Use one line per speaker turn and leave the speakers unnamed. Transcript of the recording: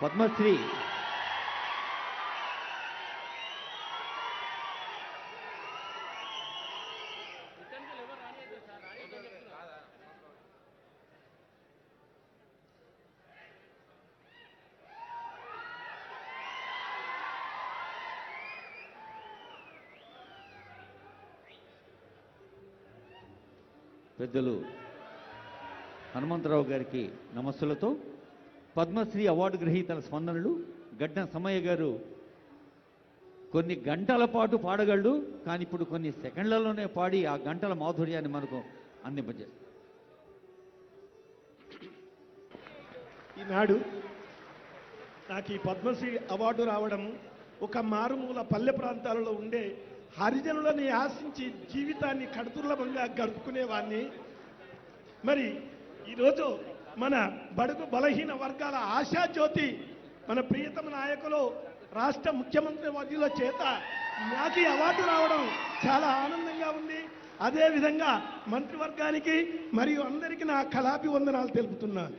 పద్మశ్రీ పెద్దలు హనుమంతరావు గారికి నమస్సులతో పద్మశ్రీ అవార్డు గ్రహీతల స్పందనలు. గడ్డ సమయ్య గారు కొన్ని గంటల పాటు పాడగలడు, కానీ ఇప్పుడు కొన్ని సెకండ్లలోనే పాడి ఆ గంటల మాధుర్యాన్ని మనకు అందింపజేస్తారు.
ఈనాడు నాకు ఈ పద్మశ్రీ అవార్డు రావడం, ఒక మారుమూల పల్లె ప్రాంతాలలో ఉండే హరిజనులని ఆశించి జీవితాన్ని కడుతుర్లభంగా గడుపుకునేవాడిని. మరి ఈరోజు మన బడుగు బలహీన వర్గాల ఆశాజ్యోతి మన ప్రియతమ నాయకులు రాష్ట్ర ముఖ్యమంత్రి వర్యుల చేత నాకు ఈ అవార్డు రావడం చాలా ఆనందంగా ఉంది. అదేవిధంగా మంత్రివర్గానికి మరియు అందరికీ నా కళాభివందనాలు తెలుపుతున్నాను.